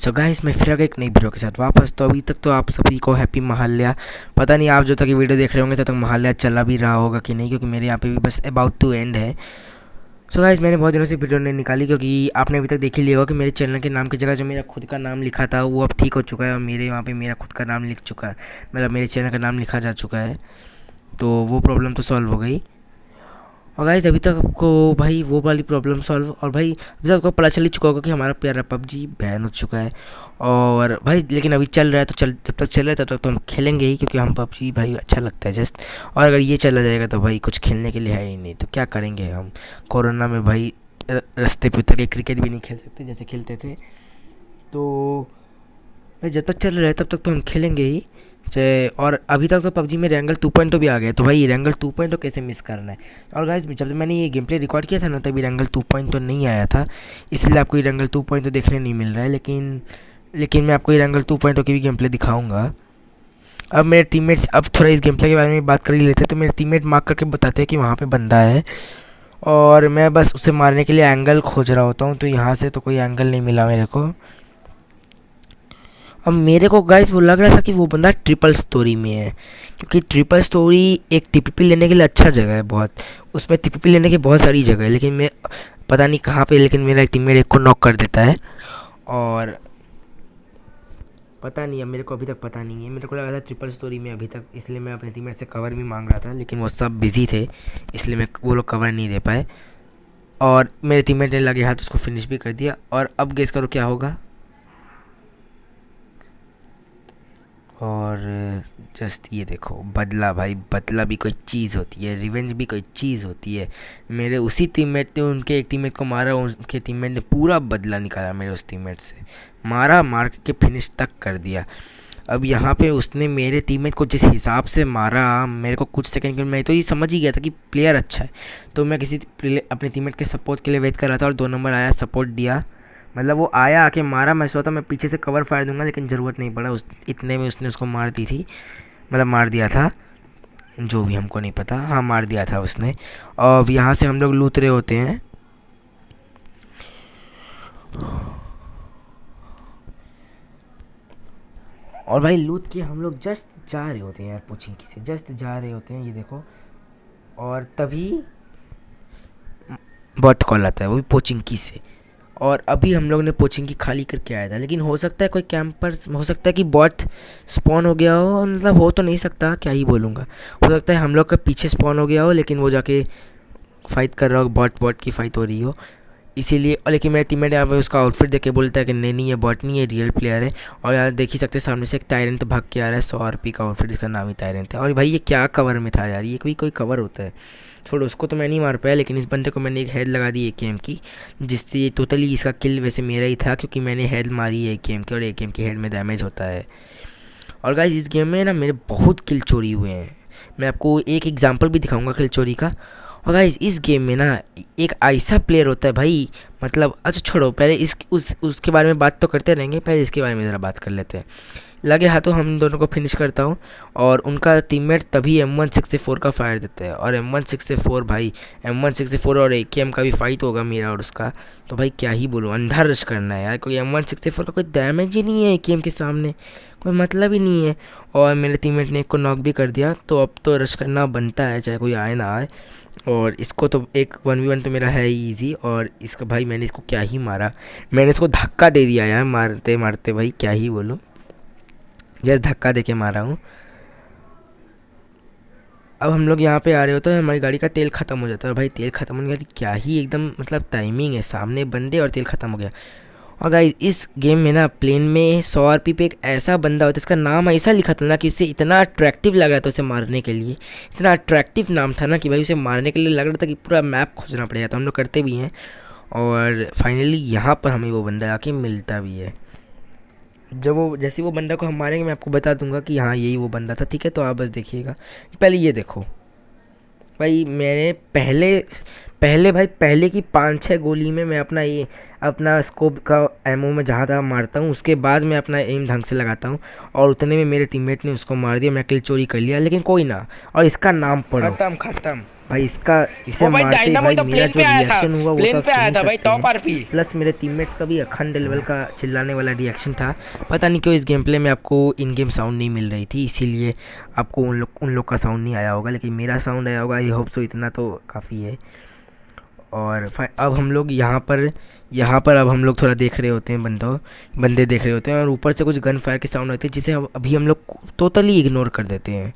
So guys, मैं फिर आ गया एक नई वीडियो के साथ वापस। तो अभी तक तो आप सभी को हैप्पी महालया। पता नहीं आप जो तक ये वीडियो देख रहे होंगे तब तक महालया चला भी रहा होगा कि नहीं, क्योंकि मेरे यहाँ पे भी बस अबाउट टू एंड है। सो गाइस, मैंने बहुत दिनों से वीडियो नहीं निकाली, क्योंकि आपने अभी तक देख ही लिया होगा कि मेरे चैनल के नाम की जगह जो मेरा खुद का नाम लिखा था वो अब ठीक हो चुका है और मेरे वहाँ पे मेरा खुद का नाम लिख चुका है, मतलब मेरे चैनल का नाम लिखा जा चुका है। तो वो प्रॉब्लम तो सॉल्व हो गई। और गाइस, अभी तक आपको भाई वो वाली प्रॉब्लम सॉल्व, और भाई अभी तक आपको पता चल ही चुका होगा कि हमारा प्यारा पबजी बैन हो चुका है। और भाई लेकिन अभी चल रहा है, तो चल जब तक चल रहा है तब तक तो हम खेलेंगे ही, क्योंकि हम पबजी भाई अच्छा लगता है जस्ट। और अगर ये चला जाएगा तो भाई कुछ खेलने के लिए है ही नहीं, तो क्या करेंगे हम। कोरोना में भाई रास्ते पे उतर के क्रिकेट भी नहीं खेल सकते जैसे खेलते थे। तो भाई जब तक चल रहा है तब तक तो हम खेलेंगे ही चाहे। और अभी तक तो पबजी में रैंगल 2.0 भी आ गया, तो भाई रैंगल 2.0 कैसे मिस करना है। और गाइस, जब मैंने ये गेम प्ले रिकॉर्ड किया था ना तभी रैंगल 2.0 नहीं आया था, इसलिए आपको ये रैंगल 2.0 देखने नहीं मिल रहा है। लेकिन मैं आपको ये रैंगल 2.0 की भी गेम प्ले दिखाऊँगा। अब मेरे टीममेट्स, अब थोड़ा इस गेम प्ले के बारे में बात कर ही लेते हैं। तो मेरे टीममेट मार्क करके बताते हैं कि वहाँ पर बंदा है, और मैं बस उसे मारने के लिए एंगल खोज रहा होता हूँ। तो यहाँ से तो कोई एंगल नहीं मिला मेरे को। अब मेरे को गाइस वो लग रहा था कि वो बंदा ट्रिपल स्टोरी में है, क्योंकि ट्रिपल स्टोरी एक टीपीपी लेने के लिए अच्छा जगह है बहुत। उसमें टीपीपी लेने की बहुत सारी जगह है, लेकिन मैं पता नहीं कहाँ पे, लेकिन मेरा एक टीममेट एक को नॉक कर देता है। और पता नहीं, अब मेरे को अभी तक पता नहीं है। मेरे को लगा था ट्रिपल स्टोरी में अभी तक, इसलिए मैं अपने टीममेट से कवर भी मांग रहा था, लेकिन वो सब बिजी थे इसलिए वो लोग कवर नहीं दे पाए। और मेरे टीममेट ने लगे हाथ उसको फिनिश भी कर दिया। और अब गेस करो क्या होगा। और जस्ट ये देखो, बदला भाई, बदला भी कोई चीज़ होती है, रिवेंज भी कोई चीज़ होती है। मेरे उसी टीममेट ने उनके एक टीममेट को मारा, उनके टीममेट ने पूरा बदला निकाला मेरे उस टीममेट से, मार के फिनिश तक कर दिया। अब यहाँ पे उसने मेरे टीममेट को जिस हिसाब से मारा, मेरे को कुछ सेकंड के मैं तो ये समझ ही गया था कि प्लेयर अच्छा है। तो मैं अपने टीममेट के सपोर्ट के लिए वेट कर रहा था, और 2 नंबर आया, सपोर्ट दिया, मतलब वो आया, आके मारा। मैं सोचा मैं पीछे से कवर फायर दूंगा, लेकिन ज़रूरत नहीं पड़ा, उस इतने में उसने उसको मार दी थी, मतलब मार दिया था, जो भी हमको नहीं पता, हाँ मार दिया था उसने। और यहाँ से हम लोग लूट रहे होते हैं। और भाई लूट के हम लोग जस्ट जा रहे होते हैं यार, पोचिंकी से जस्ट जा रहे होते हैं, ये देखो। और तभी बहुत कॉल आता है, वो भी पोचिंकी से। और अभी हम लोग ने पोचिंकी खाली करके आया था, लेकिन हो सकता है कोई कैंपर, हो सकता है कि बॉट स्पॉन हो गया हो, मतलब हो तो नहीं सकता, क्या ही बोलूँगा। हो सकता है हम लोग का पीछे स्पॉन हो गया हो, लेकिन वो जाके फाइट कर रहा हो, बॉट की फ़ाइट हो रही हो, इसीलिए। और लेकिन मेरे टीममेट यहाँ पे उसका आउटफिट देख के बोलता है कि नहीं ये बॉट नहीं है, रियल प्लेयर है। और यार देख ही सकते हैं सामने से एक टायरेंट भाग के आ रहा है, 100 RP का आउटफिट, इसका नाम ही टायरेंट है। और भाई ये क्या कवर में था यार, ये कोई कवर होता है। छोड़ो, उसको तो मैं नहीं मार पाया, लेकिन इस बंदे को मैंने एक हेड लगा दी AKM की, जिससे टोटली इसका किल वैसे मेरा ही था, क्योंकि मैंने हेड मारी AKM की, और AKM की हेड में डैमेज होता है। और गाइस, इस गेम में ना मेरे बहुत किल चोरी हुए हैं, मैं आपको एक एग्जांपल भी दिखाऊंगा किल चोरी का। और गाइस, इस गेम में ना एक ऐसा प्लेयर होता है भाई, मतलब अच्छा छोड़ो, पहले उसके बारे में बात तो करते रहेंगे, पहले इसके बारे में ज़रा बात कर लेते हैं। लगे हाथों हम दोनों को फिनिश करता हूँ, और उनका टीममेट तभी M164 का फायर देता है। और M164 भाई, M164 और AKM का भी फाइट होगा मेरा और उसका, तो भाई क्या ही बोलूँ, अंधा रश करना है यार, कोई M164 का कोई डैमेज ही नहीं है AKM के सामने, कोई मतलब ही नहीं है। और मेरे टीममेट ने एक को नॉक भी कर दिया, तो अब तो रश करना बनता है, चाहे कोई आए ना आए। और इसको तो एक 1v1 तो मेरा है ही ईजी। और इसका भाई मैंने इसको क्या ही मारा, मैंने इसको धक्का दे दिया यार, मारते मारते भाई क्या ही बोलूँ, जस्ट धक्का देके मारा हूँ। अब हम लोग यहाँ पे आ रहे होते हैं, हमारी गाड़ी का तेल ख़त्म हो जाता है। और भाई तेल ख़त्म होने का क्या ही एकदम मतलब टाइमिंग है, सामने बंदे और तेल ख़त्म हो गया। और गाइस, इस गेम में ना प्लेन में 100 RP पे एक ऐसा बंदा होता है, इसका नाम ऐसा लिखा था ना कि उससे इतना अट्रैक्टिव लग रहा था, उसे मारने के लिए इतना अट्रैक्टिव नाम था ना कि भाई उसे मारने के लिए लग रहा था कि पूरा मैप खोजना पड़ेगा। तो हम लोग करते भी हैं, और फाइनली यहाँ पर हमें वो बंदा आके मिलता भी है। जब वो जैसे वो बंदा को हम मारेंगे, मैं आपको बता दूंगा कि हाँ यही वो बंदा था, ठीक है। तो आप बस देखिएगा, पहले ये देखो भाई, मैंने पहले भाई पहले की 5-6 गोली में मैं अपना ये अपना स्कोप का एमओ में जहाँ तहाँ मारता हूँ, उसके बाद मैं अपना एम ढंग से लगाता हूँ, और उतने में मेरे टीममेट ने उसको मार दिया, मैं किल चोरी कर लिया। लेकिन कोई ना, और इसका नाम पढ़ो खत्म खत्म। भाई, इसका इसे ओ भाई मारते ही डायनामो भाई तो मेरा प्लेन जो पे आया था, रिएक्शन हुआ वो तो प्लेन आप पे सुन आया ही था भाई, सकते टॉप हैं। आरपी। प्लस मेरे टीममेट्स का भी अखंड लेवल का चिल्लाने वाला रिएक्शन था। पता नहीं क्यों इस गेम प्ले में आपको इन गेम साउंड नहीं मिल रही थी, इसीलिए आपको उन लोग का साउंड नहीं आया होगा, लेकिन मेरा साउंड आया होगा। आई होप सो, इतना तो काफ़ी है। और अब हम लोग यहाँ पर अब हम लोग थोड़ा देख रहे होते हैं, बंदे देख रहे होते हैं, और ऊपर से कुछ गन फायर की साउंड आती है, जिसे अभी हम लोग टोटली इग्नोर कर देते हैं।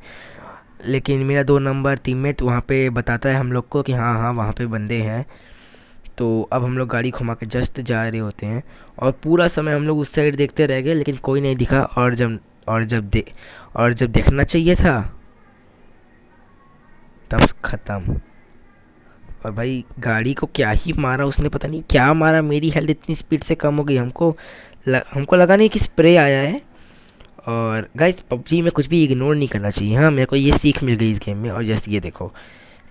लेकिन मेरा 2 नंबर टीममेट वहाँ पे बताता है हम लोग को कि हाँ हाँ वहाँ पे बंदे हैं। तो अब हम लोग गाड़ी घुमा के जस्ट जा रहे होते हैं, और पूरा समय हम लोग उस साइड देखते रह गए, लेकिन कोई नहीं दिखा। और जब देखना चाहिए था तब ख़त्म। और भाई गाड़ी को क्या ही मारा उसने, पता नहीं क्या मारा, मेरी हेल्थ इतनी स्पीड से कम हो गई, हमको लगा नहीं कि स्प्रे आया है। और गाइस पबजी में कुछ भी इग्नोर नहीं करना चाहिए। हाँ, मेरे को ये सीख मिल गई इस गेम में। और जैसे ये देखो,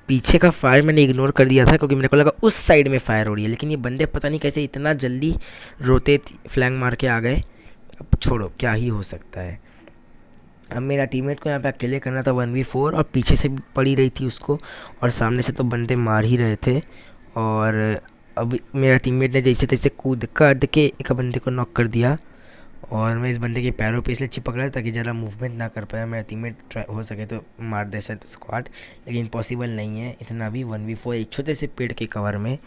पीछे का फायर मैंने इग्नोर कर दिया था, क्योंकि मेरे को लगा उस साइड में फायर हो रही है, लेकिन ये बंदे पता नहीं कैसे इतना जल्दी रोते फ्लैंग मार के आ गए। अब छोड़ो, क्या ही हो सकता है। अब मेरा टीममेट को यहाँ पे अकेले करना था 1v4, और पीछे से भी पड़ी रही थी उसको, और सामने से तो बंदे मार ही रहे थे। और अब मेरा टीममेट ने जैसे तैसे कूद के एक बंदे को नॉक कर दिया, और मैं इस बंदे के पैरों पे इसलिए चिपक रहा था ताकि ज़रा मूवमेंट ना कर पाया। मेरा टीममेट हो सके तो मार दे स्क्वाड, लेकिन पॉसिबल नहीं है इतना भी। 1v4 एक छोटे से पेड़ के कवर में,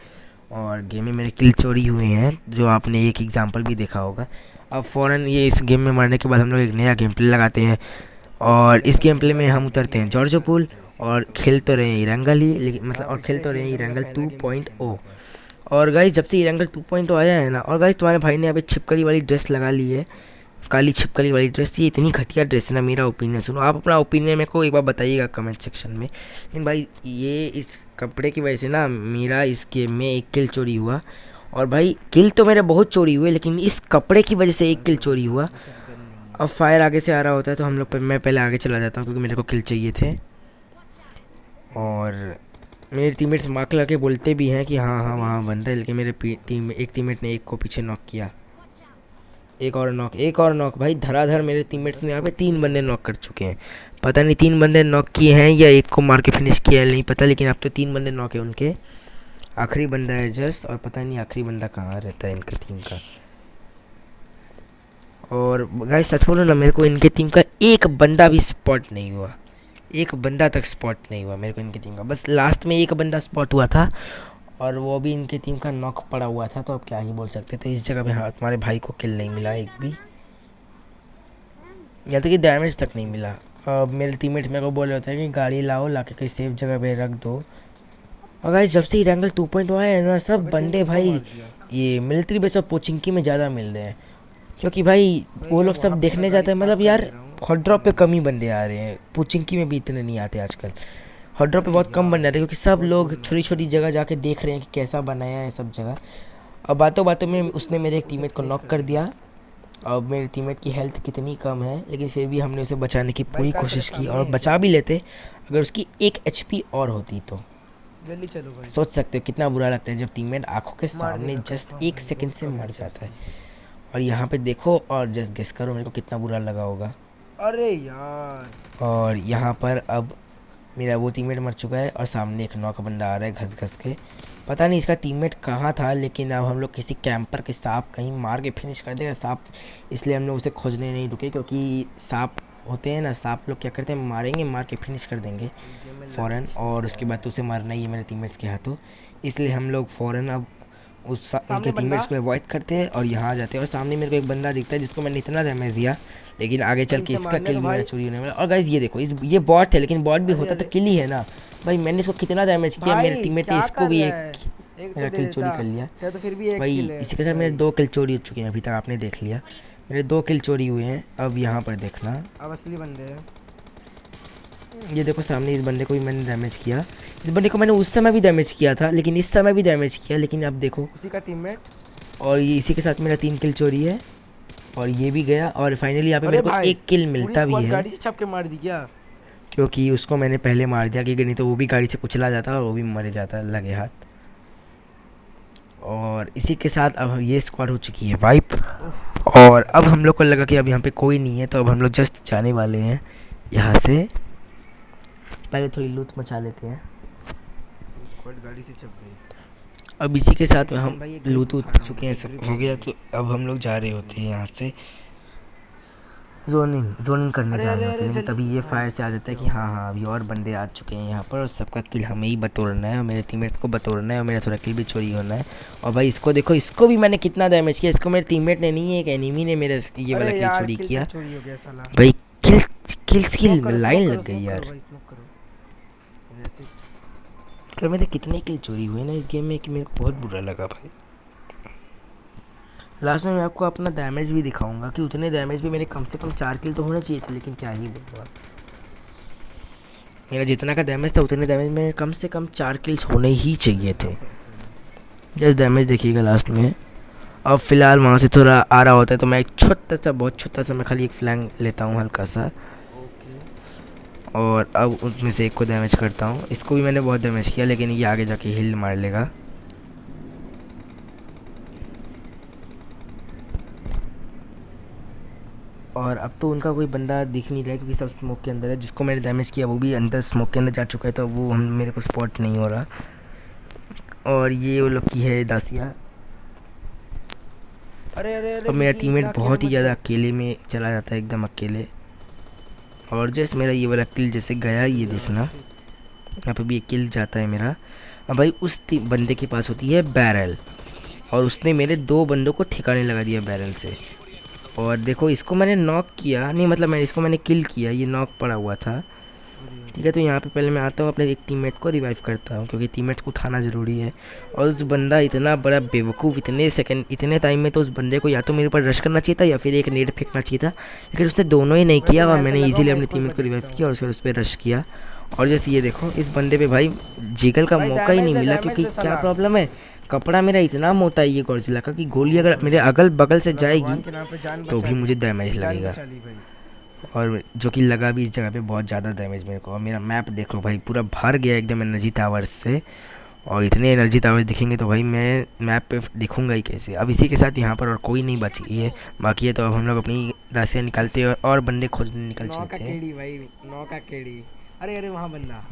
और गेम में मेरे किल चोरी हुए हैं, जो आपने एक एग्जांपल भी देखा होगा। अब फ़ौरन ये इस गेम में मरने के बाद हम लोग एक नया गेम प्ले लगाते हैं, और इस गेम प्ले में हम उतरते हैं जॉर्जो पूल, और खेल तो रहे हैं इरंगल ही, लेकिन मतलब और खेल तो रहे हैं इरंगल 2.0। और गाइस जब से इरंगल 2.0 आया है ना, और गाइस तुम्हारे भाई ने अभी छिपकली वाली ड्रेस लगा ली है, काली छिपकली वाली ड्रेस। ये इतनी घटिया ड्रेस है ना, मेरा ओपिनियन सुनो, आप अपना ओपिनियन मेरे को एक बार बताइएगा कमेंट सेक्शन में। लेकिन भाई ये इस कपड़े की वजह से ना मेरा इस गेम में एक किल चोरी हुआ। और भाई किल तो मेरे बहुत चोरी हुए, लेकिन इस कपड़े की वजह से एक किल चोरी हुआ। अब फायर आगे से आ रहा होता है तो हम लोग मैं पहले आगे चला जाता हूँ, क्योंकि मेरे को किल चाहिए थे। और मेरे टीममेट्स मार्क लगा के बोलते भी हैं कि हाँ हाँ वहाँ बंदा है, लेकिन मेरे एक टीममेट ने एक को पीछे नॉक किया। एक और नॉक भाई, धराधर मेरे टीममेट्स ने यहाँ पे 3 बंदे नॉक कर चुके हैं। पता नहीं 3 बंदे नॉक किए हैं या एक को मार के फिनिश किया है, नहीं पता, लेकिन अब तो 3 बंदे नॉक है उनके। आखिरी बंदा है जस्ट, और पता नहीं आखिरी बंदा कहाँ रहता है इनकी टीम का। और गाइस सच बोलो ना, मेरे को इनके टीम का एक बंदा भी स्पॉट नहीं हुआ, एक बंदा तक स्पॉट नहीं हुआ मेरे को इनकी टीम का। बस लास्ट में एक बंदा स्पॉट हुआ था, और वो भी इनकी टीम का नॉक पड़ा हुआ था, तो अब क्या ही बोल सकते थे। इस जगह पे हाँ तुम्हारे भाई को किल नहीं मिला एक भी, या तो कि डैमेज तक नहीं मिला। अब मेरे टीममेट मेरे को बोल रहे होते हैं कि गाड़ी लाओ, ला के कहीं सेफ जगह पे रख दो। और गाइस जब से रैंगल 2.0 आया है ना, सब बंदे भाई ये मिलिट्री बेस और पोचिंकी में ज़्यादा मिल रहे हैं, क्योंकि भाई वो लोग सब देखने जाते हैं। मतलब यार हॉट ड्रॉप पे कम ही बंदे आ रहे हैं, पोचिंकी में भी इतने नहीं आते आजकल। हॉट ड्रॉप पे बहुत कम बंदे आ रहे हैं, क्योंकि सब लोग छोटी छोटी जगह जाके देख रहे हैं कि कैसा बनाया है सब जगह। अब बातों बातों में उसने मेरे एक टीममेट को नॉक कर दिया। अब मेरे टीममेट की हेल्थ कितनी कम है, लेकिन फिर भी हमने उसे बचाने की पूरी कोशिश की, और बचा भी लेते अगर उसकी 1 HP और होती तो। जल्दी चलो भाई। सोच सकते हो कितना बुरा लगता है जब टीममेट आंखों के सामने जस्ट 1 सेकंड से मर जाता है। और यहाँ पे देखो, और जस्ट गेस करो मेरे को कितना बुरा लगा होगा। अरे यार। और यहाँ पर अब मेरा वो टीममेट मर चुका है, और सामने एक नॉक बंदा आ रहा है घस घस के। पता नहीं इसका टीममेट कहाँ था, लेकिन अब हम लोग किसी कैंपर के सांप कहीं मार के फिनिश कर देगा सांप, इसलिए हम लोग उसे खोजने नहीं रुके, क्योंकि सांप होते हैं ना, सांप लोग क्या करते हैं, मारेंगे, मार के फिनिश कर देंगे फ़ौरन, और उसके बाद तो उसे मारना ही है मेरे टीममेट्स के हाथों। इसलिए हम लोग फ़ौरन अब उनके टीममेट्स को अवॉइड करते हैं और यहाँ आ जाते हैं। और सामने मेरे को एक बंदा दिखता है जिसको मैंने इतना डैमेज दिया, लेकिन आगे चल के इसका किल भी मेरा चोरी होने वाला। और गाइस ये देखो, ये बॉट है, लेकिन बॉट भी होता तो किल ही है ना भाई। मैंने इसको कितना डैमेज किया, मेरे टीममेट ने इसको भी एक मेरा किल चोरी कर लिया भाई। इसी के साथ मेरे 2 किल चोरी हो चुके हैं अभी तक, आपने देख लिया मेरे 2 किल चोरी हुए हैं। अब यहाँ पर देखना, अब असली बंदे हैं। ये देखो सामने इस बंदे को भी मैंने डैमेज किया, इस बंदे को मैंने उस समय भी डैमेज किया था, लेकिन इस समय भी डैमेज किया, लेकिन अब देखो उसी का टीममेट। और ये इसी के साथ मेरा 3 किल चोरी है, और ये भी गया। और फाइनली यहाँ पे मेरे को 1 किल मिलता भी है, गाड़ी से छाप के मार दी क्या? क्योंकि उसको मैंने पहले मार दिया, क्योंकि नहीं तो वो भी गाड़ी से कुचला जाता और वो भी मर जाता लगे हाथ। और इसी के साथ अब ये स्क्वाड हो चुकी है वाइप। और अब हम लोग को लगा कि अब यहाँ पे कोई नहीं है, तो अब हम लोग जस्ट जाने वाले हैं यहाँ से। पहले थोड़ी लूट मचा लेते हैं। स्क्वाड गाड़ी से चप गई। अब इसी के साथ में हम भाई एक लूट ग्रिप उठ उठा रहा चुके हैं, हूँ, सब ग्रिप हो गया। चाहिए। तो अब हम लोग जा रहे होते हैं यहाँ से जोनिंग करने अरे जा अरे रहे होते अरे हैं, लेकिन जल्दी, तभी ये हाँ फायर से आ जाता है कि हाँ अभी और बंदे आ चुके हैं यहाँ पर, और सबका किल हमें ही बटोरना है और मेरे टीममेट को बटोरना है और मेरा थोड़ा किल भी चोरी होना है। और भाई इसको देखो, इसको भी मैंने कितना डैमेज किया। इसको मेरे टीममेट ने नहीं, एक एनिमी ने मेरे ये वाला अरे किल यार चोरी किल किया। तो चोरी हो गया साला। भाई किल में स्मोक लाइन करो लग गई यार। भाई, स्मोक करो ऐसे। तो मेरे कितने किल चोरी हुए ना इस गेम में कि मेरे को बहुत बुरा लगा भाई। लास्ट में मैं आपको अपना डैमेज भी दिखाऊंगा कि उतने डैमेज भी मेरे कम से कम 4 किल तो होने चाहिए थे, लेकिन क्या ही बोलूँगा। मेरा जितना का डैमेज था उतने डैमेज में कम से कम 4 किल्स होने ही चाहिए थे। जस्ट डैमेज देखिएगा लास्ट में। अब फ़िलहाल वहाँ से थोड़ा आ रहा होता है, तो मैं एक छोटा सा, बहुत छोटा सा, मैं खाली एक फ्लैंग लेता हूँ हल्का सा, ओके और अब उनमें से एक को डैमेज करता हूँ। इसको भी मैंने बहुत डैमेज किया, लेकिन ये आगे जाके हिल मार लेगा। और अब तो उनका कोई बंदा दिख नहीं रहा है, क्योंकि सब स्मोक के अंदर है। जिसको मैंने डैमेज किया वो भी अंदर स्मोक के अंदर जा चुका है, तो वो हम मेरे को स्पॉट नहीं हो रहा। और ये वो लोग की है दासिया। अरे अरे अरे अब मेरा विकी, टीममेट इतना अकेले बहुत ही मत ज़्यादा जा। अकेले में चला जाता है, एकदम अकेले। और जैसे मेरा ये वाला किल जैसे गया, ये देखना यहाँ पे भी एक किल जाता है मेरा। अब भाई उस बंदे के पास होती है बैरल, और उसने मेरे 2 बंदों को ठिकाने लगा दिया बैरल से। और देखो इसको मैंने नॉक किया नहीं, मतलब मैंने किल किया, ये नॉक पड़ा हुआ था। ठीक है, तो यहाँ पे पहले मैं आता हूँ, अपने एक टीममेट को रिवाइव करता हूँ, क्योंकि टीममेट्स को उठाना ज़रूरी है। और उस बंदा इतना बड़ा बेवकूफ़, इतने टाइम में तो उस बंदे को या तो मेरे ऊपर रश करना चाहिए था या फिर एक नेट फेंकना चाहिए था, लेकिन उसने दोनों ही नहीं वैसे किया। मैं और हेल्थ मैंने लगाऊं, ईजिली मैं अपने इसको टीममेट को रिवाइव देखता हूँ। किया और फिर उस पर रश किया। और जैसे ये देखो, इस बंदे पे भाई जिगल का भाई मौका ही नहीं मिला, डैमेज क्योंकि दे क्या साला। प्रॉब्लम है, कपड़ा मेरा इतना मोटा है ये गॉडजिला का कि गोली अगर मेरे अगल बगल से साला भगवान जाएगी के नाम पे जान तो बचा भी ली, मुझे डैमेज जान लगेगा। बचा ली भाई। और जो कि लगा भी इस जगह पे बहुत ज़्यादा डैमेज मेरे को। और मेरा मैप देख लो भाई, पूरा भर गया एकदम एनर्जी टावर्स से। और इतने एनर्जी टावर्स दिखेंगे तो भाई मैं मैप पे दिखूंगा ही कैसे। अब इसी के साथ यहाँ पर और कोई नहीं बची है बाकी है, तो अब हम लोग अपनी राशियाँ निकालते हैं और बंदे खोजने निकल नौ का चलते हैं। केड़ी भाई, 9 का केड़ी। अरे अरे वहाँ बंदा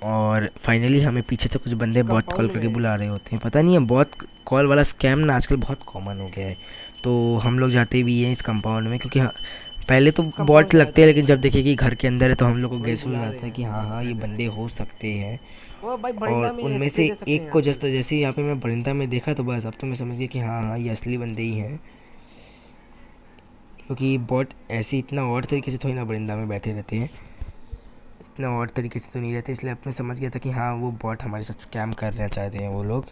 और फाइनली हमें पीछे से कुछ बंदे बहुत कॉल कंपाउंड करके में। बुला रहे होते हैं, पता नहीं है, बहुत कॉल वाला स्कैम ना आजकल बहुत कॉमन हो गया है। तो हम लोग जाते भी हैं इस कंपाउंड में, क्योंकि पहले तो कंपाउंड बॉट में लगते हैं, आया लेकिन जब देखे कि घर के अंदर है तो हम लोग को वही गैस हो बुला जाता रहे है कि हैं। हाँ ये बंदे हो सकते हैं। ओ भाई बरिंदा और में उनमें स्प्रे से दे सकते हैं एक को यहाँ पे। जैसे ही यहाँ पे मैं बरिंदा में देखा, तो बस अब तो मैं समझ गया कि हाँ ये असली बंदे ही हैं, क्योंकि बॉट ऐसे इतना और तरीके से थोड़ी ना बरिंदा में बैठे रहते हैं, इतना और तरीके से तो नहीं रहते। इसलिए अब मैं समझ गया था कि हाँ वो बॉट हमारे साथ स्कैम करना चाहते हैं वो लोग।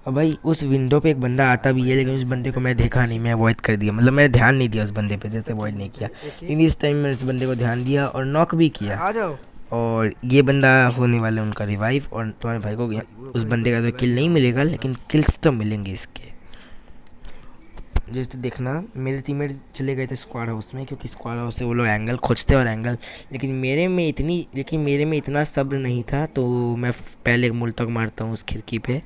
और भाई उस विंडो पे एक बंदा आता भी है, लेकिन उस बंदे को मैं देखा नहीं, मैं अवॉइड कर दिया, मतलब मैंने ध्यान नहीं दिया उस बंदे पे, जैसे अवॉइड नहीं किया। लेकिन इस टाइम मैंने उस बंदे को ध्यान दिया और नॉक भी किया। आ जाओ। और ये बंदा होने वाला है उनका रिवाइव, और तुम्हारे भाई को उस बंदे का तो किल नहीं मिलेगा, लेकिन किल्स तो मिलेंगे इसके। जैसे देखना मेरे टीममेट चले गए थे स्क्वाड हाउस में, क्योंकि स्क्वाड हाउस से वो लोग एंगल खोजते और एंगल, लेकिन मेरे में इतना सब्र नहीं था। तो मैं पहले एक मुल्तक मारता हूँ उस खिड़की पे,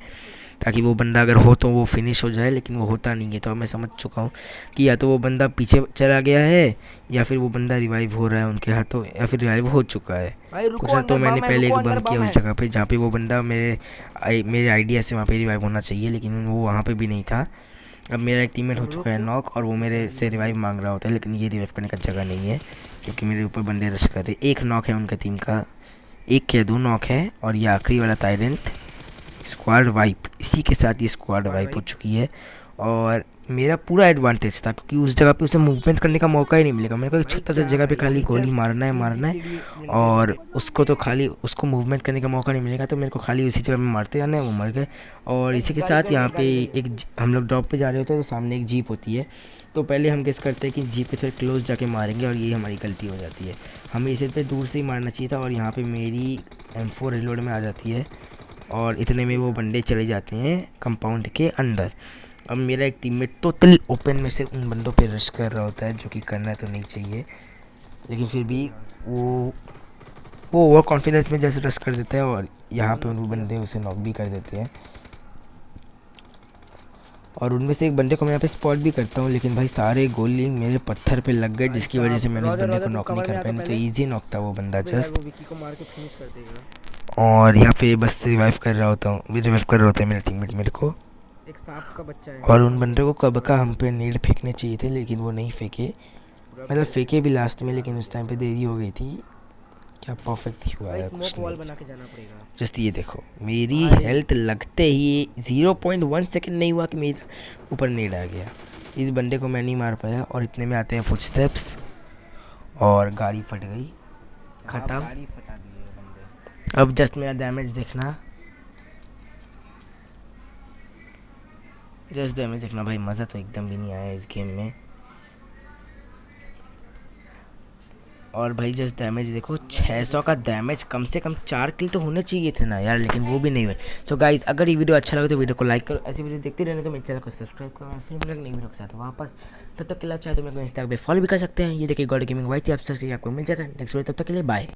ताकि वो बंदा अगर हो तो वो फिनिश हो जाए, लेकिन वो होता नहीं है। तो अब मैं समझ चुका हूँ कि या तो वो बंदा पीछे चला गया है, या फिर वो बंदा रिवाइव हो रहा है उनके हाथों, या फिर रिवाइव हो चुका है भाई रुको, कुछ ना। तो अंदर मैंने बम है, पहले एक रुको बम अंदर किया बम उस है। जगह पे जहाँ पे वो बंदा मेरे आइडिया से वहाँ पे रिवाइव होना चाहिए, लेकिन वो वहाँ पे भी नहीं था। अब मेरा एक टीममेट हो चुका है नॉक, और वो मेरे से रिवाइव मांग रहा होता है, लेकिन ये रिवाइव करने का जगह नहीं है, क्योंकि मेरे ऊपर बंदे रश कर रहे। एक नॉक है उनका टीम का, एक के 2 नॉक है, और ये आखिरी वाला टायरेंट स्क्वाड वाइप। इसी के साथ ये स्क्वाड वाइप हो चुकी है। और मेरा पूरा एडवांटेज था, क्योंकि उस जगह पे उसे मूवमेंट करने का मौका ही नहीं मिलेगा। मेरे को एक छोटा सा जगह पे खाली गोली मारना है, और उसको तो खाली उसको मूवमेंट करने का मौका नहीं मिलेगा, तो मेरे को खाली उसी जगह में मारते जाना है, वो मर गए। और इसी के साथ यहाँ पे हम लोग ड्रॉप पे जा रहे होते हैं, तो सामने एक जीप होती है, तो पहले हम गेस करते हैं कि जीप पे थोड़े क्लोज जाके मारेंगे, और यही हमारी गलती हो जाती है। हमें इसे पे दूर से ही मारना चाहिए था, और यहाँ पे मेरी M4 रिलोड में आ जाती है, और इतने में वो बंदे चले जाते हैं कंपाउंड के अंदर। अब मेरा एक टीममेट टोटल ओपन में से उन बंदों पे रश कर रहा होता है, जो कि करना तो नहीं चाहिए, लेकिन फिर भी वो वो ओवर कॉन्फिडेंस में जैसे रश कर देते हैं और यहाँ पे उन बंदे उसे नॉक भी कर देते हैं। और उनमें से एक बंदे को मैं यहाँ पे स्पॉट भी करता हूँ, लेकिन भाई सारे गोली मेरे पत्थर पे लग गए, जिसकी वजह से मैंने उस बंदे को नॉक नहीं कर पाया। नहीं तो ईजी नॉक था वो बंदा अबे यार जस्ट। वो विकी को मार के फिनिश कर देगा। और यहाँ पे बस रिवाइव कर रहा होता हूँ, रिवाइव कर रहा होता है मेरा टीममेट मेरे को। एक सांप का बच्चा है। और उन बंदों को कब का हम पे नीड फेंकने चाहिए थे, लेकिन वो नहीं फेंके, मतलब फेंके भी लास्ट में, लेकिन उस टाइम पे देरी हो गई थी। क्या परफेक्ट ही हुआ भाई है, स्मोक कुछ वॉल नहीं। बना के जाना पड़ेगा। जस्ट ये देखो, मेरी भाई। हेल्थ लगते ही 0.1 सेकंड नहीं हुआ कि मेरा ऊपर नीड आ गया। इस बंदे को मैं नहीं मार पाया और इतने में आते हैं फुटस्टेप्स और गाड़ी फट गई, खत्म। गाड़ी फटा दिए ये बंदे। अब जस्ट मेरा डैमेज देखना, जस्ट डैमेज देखना भाई, मज़ा तो एकदम भी नहीं आया इस गेम में। और भाई जस्ट डैमेज देखो, 600 का डैमेज, कम से कम 4 किल तो होने चाहिए थे ना यार, लेकिन वो भी नहीं हुए। सो गाइज अगर ये वीडियो अच्छा लगे तो वीडियो को लाइक करो, ऐसी वीडियो देखते रहने तो मेरे चैनल को सब्सक्राइब करो। और फिर मिलेंगे नई वीडियो के साथ वापस। तब तक के लिए चाहे तो मेरे को इंस्टाग्राम पे फॉलो भी कर सकते हैं। ये देखिए गॉड गेमिंग वाई थी, आप सर्च करके आपको मिल जाएगा नेक्स्ट वीडियो। तब तक के लिए बाय।